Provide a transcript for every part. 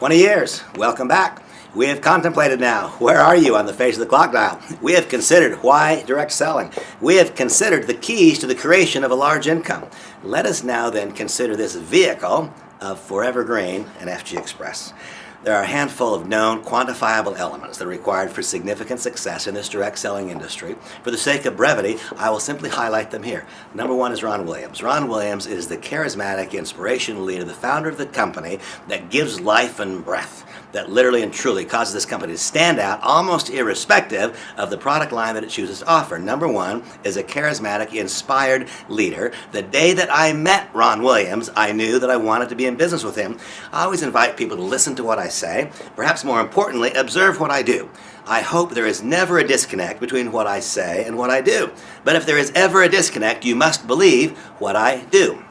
20 years. Welcome back. We have contemplated now, where are you on the face of the clock dial? We have considered why direct selling. We have considered the keys to the creation of a large income. Let us now then consider this vehicle of Forever Green and FG Express. There are a handful of known quantifiable elements that are required for significant success in this direct selling industry. For the sake of brevity, I will simply highlight them here. Number one is Ron Williams. Ron Williams is the charismatic, inspirational leader, the founder of the company that gives life and breath, that literally and truly causes this company to stand out almost irrespective of the product line that it chooses to offer. Number one is a charismatic, inspired leader. The day that I met Ron Williams, I knew that I wanted to be in business with him. I always invite people to listen to what I say, perhaps more importantly, observe what I do. I hope there is never a disconnect between what I say and what I do. But if there is ever a disconnect, you must believe what I do.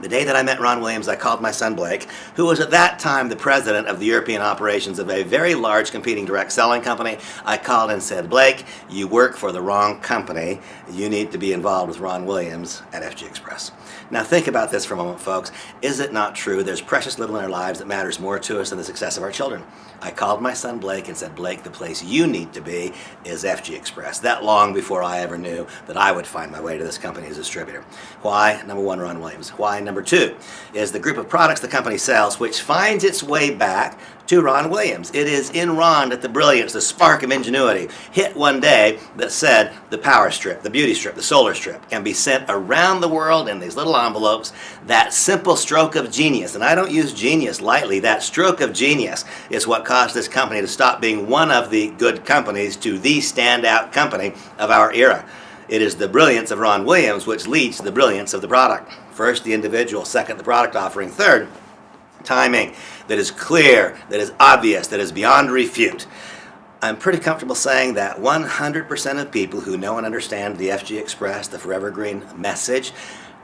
The day that I met Ron Williams, I called my son Blake, who was at that time the president of the European operations of a very large competing direct selling company. I called and said, Blake, you work for the wrong company. You need to be involved with Ron Williams at FG Express. Now think about this for a moment, folks. Is it not true there's precious little in our lives that matters more to us than the success of our children? I called my son Blake and said, Blake, the place you need to be is FG Express. That long before I ever knew that I would find my way to this company as a distributor. Why? Number one, Ron Williams. Why? Number two is the group of products the company sells, which finds its way back to Ron Williams. It is in Ron that the brilliance, the spark of ingenuity hit one day that said the power strip, the beauty strip, the solar strip can be sent around the world in these little envelopes. That simple stroke of genius, and I don't use genius lightly, that stroke of genius is what caused this company to stop being one of the good companies to the standout company of our era. It is the brilliance of Ron Williams which leads to the brilliance of the product. First, the individual. Second, the product offering. Third, timing that is clear, that is obvious, that is beyond refute. I'm pretty comfortable saying that 100% of people who know and understand the FG Express, the Forever Green message,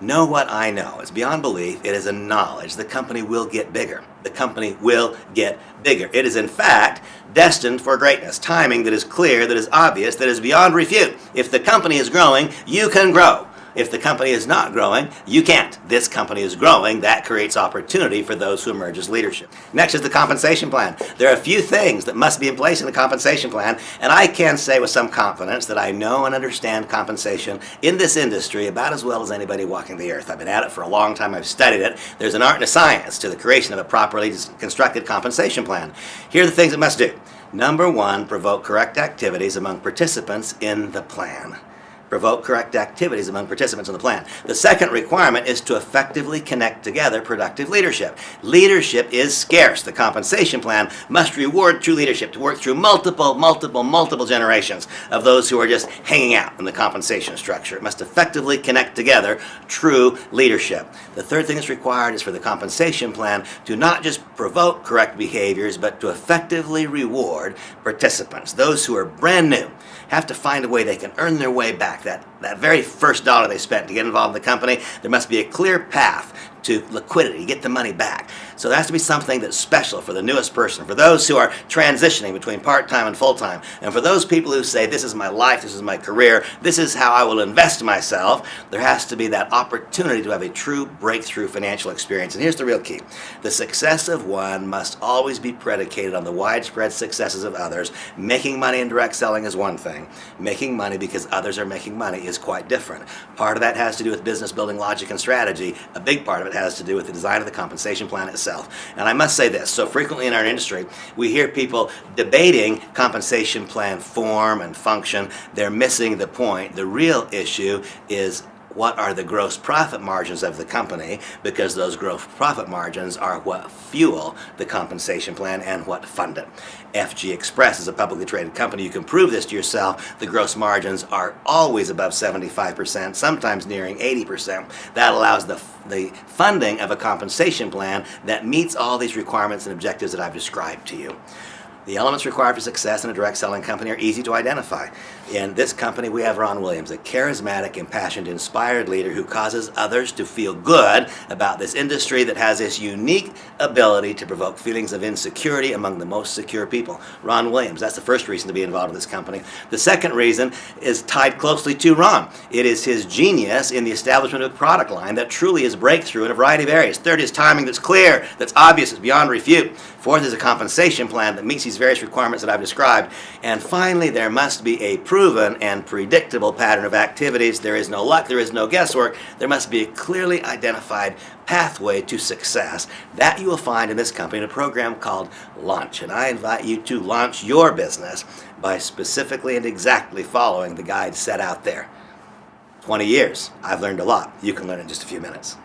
know what I know. It's beyond belief. It is a knowledge. The company will get bigger. The company will get bigger. It is, in fact, destined for greatness. Timing that is clear, that is obvious, that is beyond refute. If the company is growing, you can grow. If the company is not growing, you can't. This company is growing. That creates opportunity for those who emerge as leadership. Next is the compensation plan. There are a few things that must be in place in the compensation plan, and I can say with some confidence that I know and understand compensation in this industry about as well as anybody walking the earth. I've been at it for a long time. I've studied it. There's an art and a science to the creation of a properly constructed compensation plan. Here are the things it must do. Number one, provoke correct activities among participants in the plan. Provoke correct activities among participants in the plan. The second requirement is to effectively connect together productive leadership. Leadership is scarce. The compensation plan must reward true leadership to work through multiple generations of those who are just hanging out in the compensation structure. It must effectively connect together true leadership. The third thing that's required is for the compensation plan to not just provoke correct behaviors, but to effectively reward participants. Those who are brand new have to find a way they can earn their way back. That very first dollar they spent to get involved in the company, there must be a clear path to liquidity, get the money back. So there has to be something that's special for the newest person, for those who are transitioning between part-time and full-time, and for those people who say, this is my life, this is my career, this is how I will invest myself. There has to be that opportunity to have a true breakthrough financial experience. And here's the real key. The success of one must always be predicated on the widespread successes of others. Making money in direct selling is one thing. Making money because others are making money is quite different. Part of that has to do with business building logic and strategy. A big part of it has to do with the design of the compensation plan itself. And I must say this, so frequently in our industry, we hear people debating compensation plan form and function. They're missing the point. The real issue is what are the gross profit margins of the company, because those gross profit margins are what fuel the compensation plan and what fund it. FG Express is a publicly traded company. You can prove this to yourself. The gross margins are always above 75%, sometimes nearing 80%. That allows the funding of a compensation plan that meets all these requirements and objectives that I've described to you. The elements required for success in a direct selling company are easy to identify. In this company, we have Ron Williams, a charismatic, impassioned, inspired leader who causes others to feel good about this industry that has this unique ability to provoke feelings of insecurity among the most secure people. Ron Williams, that's the first reason to be involved in this company. The second reason is tied closely to Ron. It is his genius in the establishment of a product line that truly is breakthrough in a variety of areas. Third is timing that's clear, that's obvious, it's beyond refute. Fourth is a compensation plan that meets these various requirements that I've described. And finally, there must be a proven and predictable pattern of activities. There is no luck, there is no guesswork. There must be a clearly identified pathway to success. That you will find in this company in a program called Launch. And I invite you to launch your business by specifically and exactly following the guide set out there. 20 years. I've learned a lot. You can learn in just a few minutes.